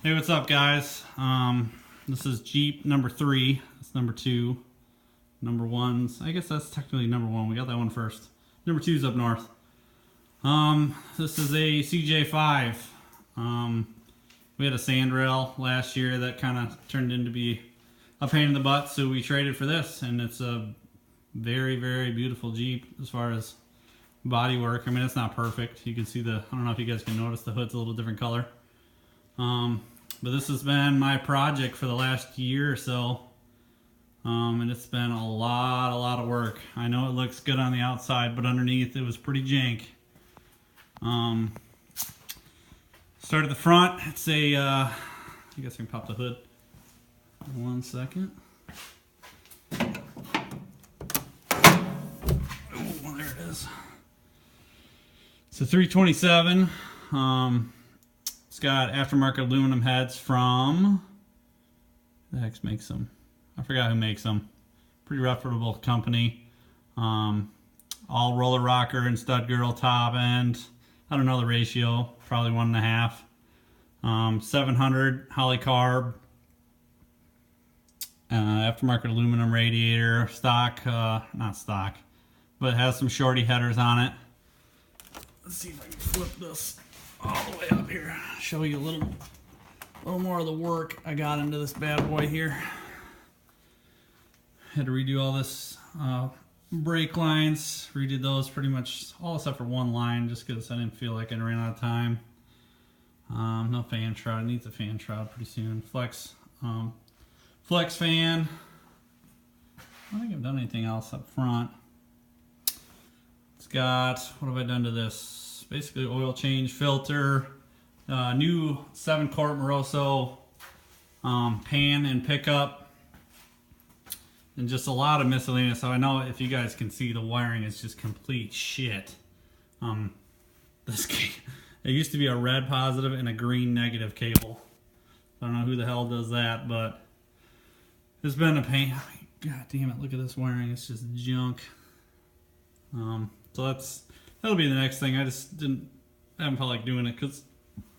Hey, what's up, guys? This is Jeep number 3. That's number 2. Number 1's, I guess that's technically number 1. We got that one first. Number 2's up north. This is a Cj5. We had a sandrail last year that kind of turned into be a pain in the butt, so we traded for this, and it's a very, very beautiful Jeep as far as body work. I mean, it's not perfect. You can see I don't know if you guys can notice, the hood's a little different color. But this has been my project for the last year or so. And it's been a lot of work. I know it looks good on the outside, but underneath it was pretty jank. Start at the front. It's a, I guess I can pop the hood. 1 second. Oh, there it is. It's a 327. It's got aftermarket aluminum heads from, who the heck makes them? I forgot who makes them. Pretty reputable company. All roller rocker and stud girl top end. I don't know the ratio, probably 1.5. 700 Holley carb. Aftermarket aluminum radiator. Stock, not stock, but it has some shorty headers on it. Let's see if I can flip this all the way up here. Show you a little more of the work I got into this bad boy here. Had to redo all this brake lines. Redid those pretty much all except for one line, just because I didn't feel like I ran out of time. No fan shroud. It needs a fan shroud pretty soon. Flex fan. I don't think I've done anything else up front. It's got, what have I done to this? Basically oil change, filter, new 7-quart Moroso pan and pickup, and just a lot of miscellaneous. So I know if you guys can see, the wiring is just complete shit. This it used to be a red positive and a green negative cable. I don't know who the hell does that, but it's been a pain. I mean, God damn it, look at this wiring, it's just junk. So that'll be the next thing. I haven't felt like doing it because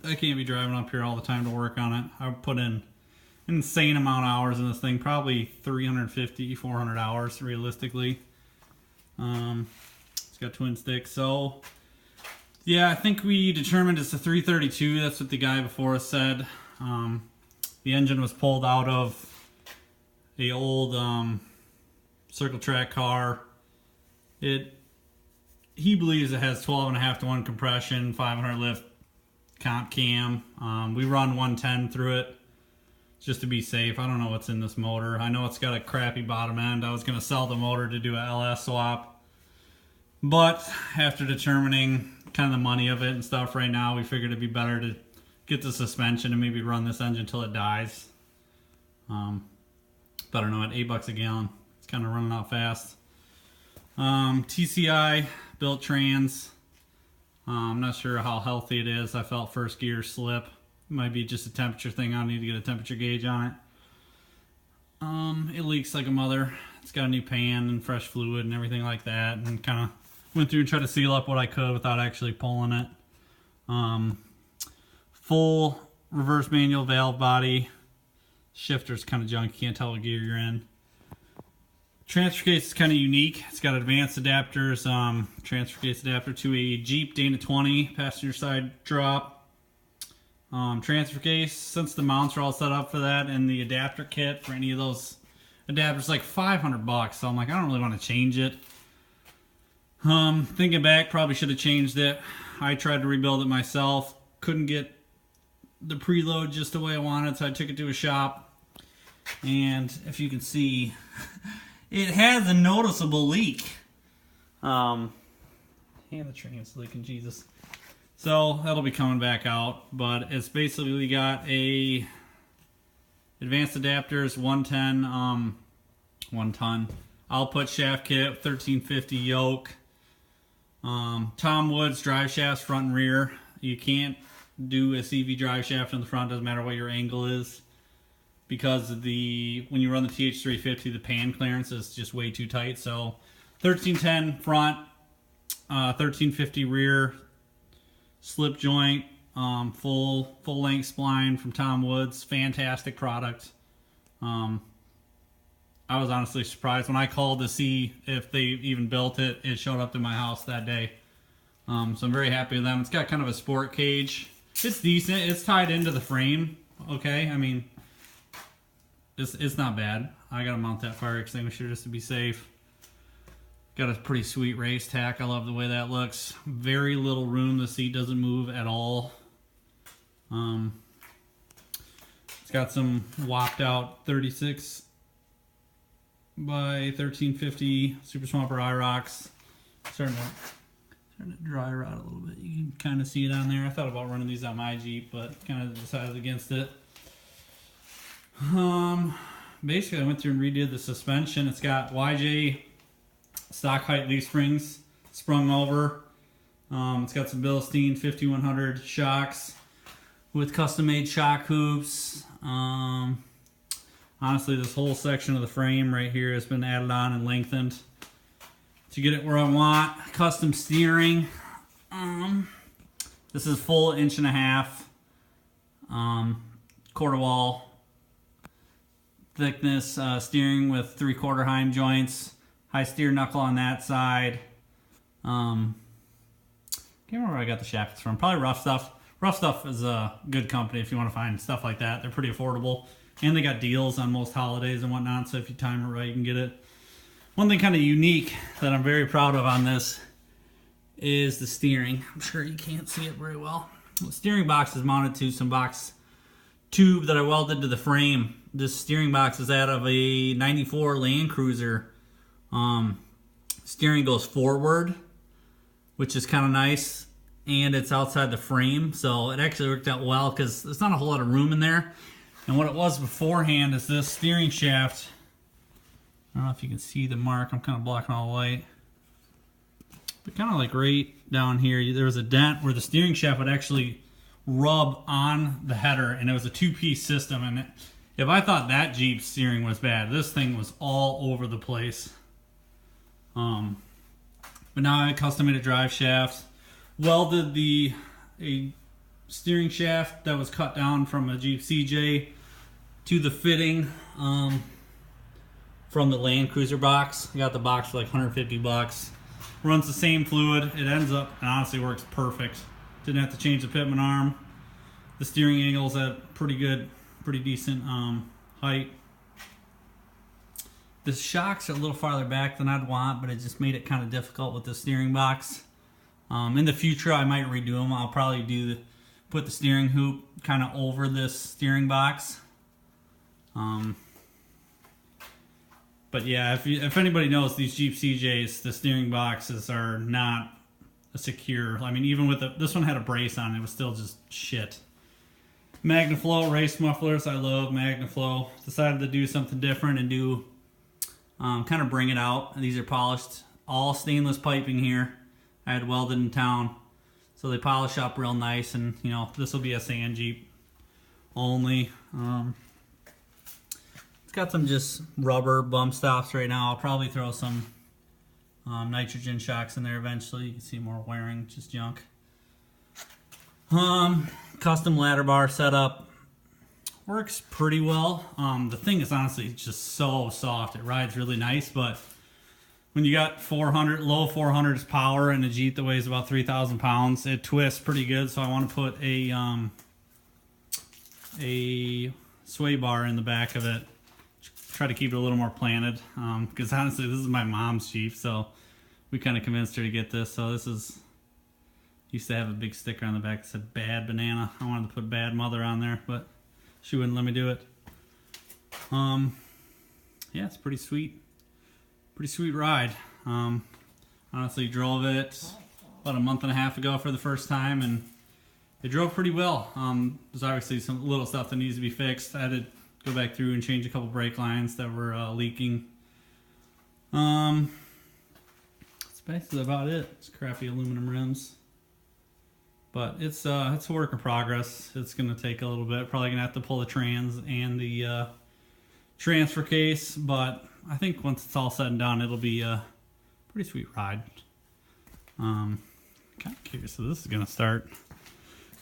I can't be driving up here all the time to work on it. I put in an insane amount of hours in this thing, probably 350, 400 hours realistically. It's got twin sticks. So yeah, I think we determined it's a 332. That's what the guy before us said. The engine was pulled out of a old circle track car. He believes it has 12.5 to 1 compression, 500 lift comp cam. We run 110 through it just to be safe. I don't know what's in this motor. I know it's got a crappy bottom end. I was going to sell the motor to do a LS swap, but after determining kind of the money of it and stuff right now, we figured it'd be better to get the suspension and maybe run this engine till it dies. But I don't know, at $8 a gallon, it's kind of running out fast. TCI built trans. I'm not sure how healthy it is. I felt first gear slip. Might be just a temperature thing. I need to get a temperature gauge on it. It leaks like a mother. It's got a new pan and fresh fluid and everything like that, and kind of went through and tried to seal up what I could without actually pulling it. Full reverse manual valve body. Shifter's kind of junk. You can't tell what gear you're in. Transfer case is kind of unique. It's got advanced adapters, transfer case adapter to a Jeep Dana 20 passenger side drop. Transfer case, since the mounts are all set up for that, and the adapter kit for any of those adapters like $500, so I'm like, I don't really want to change it. Thinking back, probably should have changed it. I tried to rebuild it myself, couldn't get the preload just the way I wanted, so I took it to a shop, and if you can see, it has a noticeable leak. And the train's leaking, Jesus. So that'll be coming back out, but it's basically got a advanced adapters, 110, 1 ton output shaft kit, 1350 yoke. Tom Woods drive shafts front and rear. You can't do a CV drive shaft in the front, doesn't matter what your angle is, because of when you run the TH350, the pan clearance is just way too tight. So 1310 front, 1350 rear, slip joint, full length spline from Tom Woods. Fantastic product. I was honestly surprised when I called to see if they even built it. It showed up to my house that day. So I'm very happy with them. It's got kind of a sport cage. It's decent. It's tied into the frame. Okay, I mean, it's not bad. I gotta mount that fire extinguisher just to be safe. Got a pretty sweet race tack. I love the way that looks. Very little room. The seat doesn't move at all. It's got some whopped out 36 by 1350 Super Swamper IROX. Starting to dry rot a little bit. You can kind of see it on there. I thought about running these on my Jeep, but kind of decided against it. Basically, I went through and redid the suspension. It's got YJ stock height leaf springs sprung over. It's got some Bilstein 5100 shocks with custom made shock hoops. Honestly, this whole section of the frame right here has been added on and lengthened to get it where I want. Custom steering. This is full 1.5 inch, quarter wall thickness steering with 3/4 Heim joints. High steer knuckle on that side. Can't remember where I got the shafts from. Probably Rough Stuff. Rough Stuff is a good company if you want to find stuff like that. They're pretty affordable. And they got deals on most holidays and whatnot, so if you time it right, you can get it. One thing kind of unique that I'm very proud of on this is the steering. I'm sure you can't see it very well. The steering box is mounted to some box tube that I welded to the frame. This steering box is out of a 94 Land Cruiser. Steering goes forward, which is kind of nice, and it's outside the frame, so it actually worked out well because there's not a whole lot of room in there. And what it was beforehand is this steering shaft. I don't know if you can see the mark. I'm kind of blocking all the light. But kind of like right down here, there was a dent where the steering shaft would actually rub on the header, and it was a two-piece system. And if I thought that Jeep's steering was bad, this thing was all over the place. But now I custom made a drive shaft, welded a steering shaft that was cut down from a Jeep CJ to the fitting from the Land Cruiser box. I got the box for like 150 bucks. Runs the same fluid. It ends up and honestly works perfect. Didn't have to change the pitman arm. The steering angle's at pretty decent height. The shocks are a little farther back than I'd want, but it just made it kind of difficult with the steering box. In the future, I might redo them. I'll probably put the steering hoop kind of over this steering box. But yeah, if anybody knows these Jeep CJs, the steering boxes are not secure. I mean, even with this one had a brace on it, was still just shit. MagnaFlow race mufflers, I love MagnaFlow. Decided to do something different and do kind of bring it out. These are polished, all stainless piping here. I had welded in town, so they polish up real nice. And you know, this will be a sand Jeep only. It's got some just rubber bump stops right now. I'll probably throw some nitrogen shocks in there eventually. You can see more wearing, just junk. Custom ladder bar setup. Works pretty well. The thing is honestly just so soft. It rides really nice, but when you got low 400s power and a Jeep that weighs about 3,000 pounds, it twists pretty good. So I want to put a sway bar in the back of it. Try to keep it a little more planted. Because honestly, this is my mom's Jeep, so we kind of convinced her to get this. So this is, used to have a big sticker on the back that said "Bad Banana." I wanted to put "Bad Mother" on there, but she wouldn't let me do it. Yeah, it's pretty sweet. Pretty sweet ride. Honestly, drove it about a month and a half ago for the first time, and it drove pretty well. There's obviously some little stuff that needs to be fixed. I had to go back through and change a couple brake lines that were leaking. That's basically about it. It's crappy aluminum rims. But it's a work in progress. It's going to take a little bit. Probably going to have to pull the trans and the transfer case. But I think once it's all said and done, it'll be a pretty sweet ride. Kind of curious if this is going to start.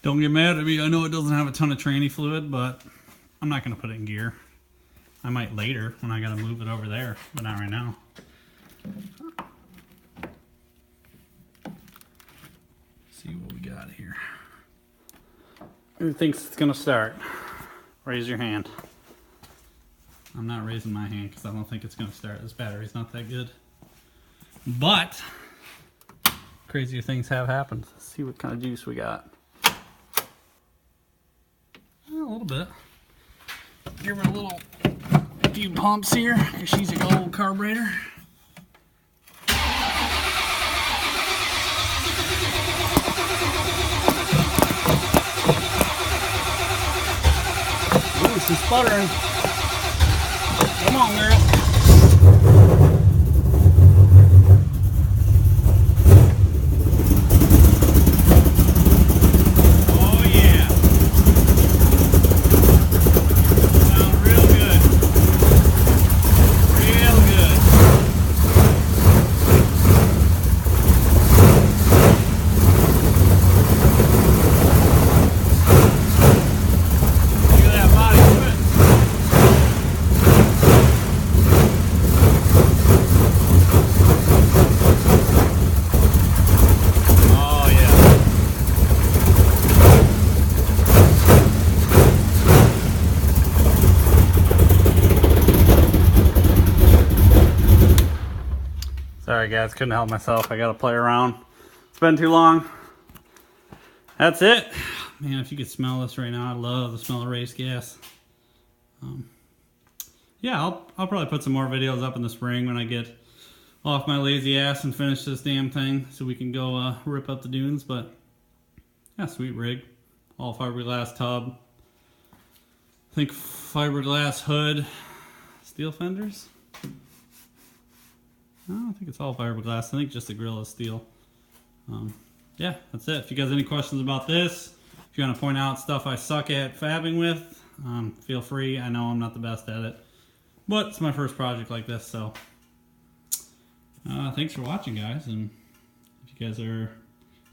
Don't get mad at me. I know it doesn't have a ton of tranny fluid, but I'm not going to put it in gear. I might later when I got to move it over there, but not right now. See what we got here. Who thinks it's going to start? Raise your hand. I'm not raising my hand because I don't think it's going to start. This battery's not that good. But crazier things have happened. Let's see what kind of juice we got. A little bit. Give her a few pumps here because she's an old carburetor. Ooh, she's sputtering. Come on, girl. Sorry guys, couldn't help myself. I gotta play around. It's been too long. That's it. Man, if you could smell this right now, I love the smell of race gas. Yeah, I'll probably put some more videos up in the spring when I get off my lazy ass and finish this damn thing so we can go rip up the dunes. But yeah, sweet rig. All fiberglass tub. I think fiberglass hood. Steel fenders. I don't think it's all fiberglass. I think just the grill is steel. Yeah, that's it. If you guys have any questions about this, if you want to point out stuff I suck at fabbing with, feel free. I know I'm not the best at it, but it's my first project like this, so thanks for watching, guys. And if you guys are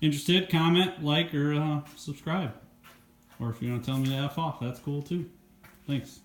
interested, comment, like, or subscribe. Or if you want to tell me to F off, that's cool too. Thanks.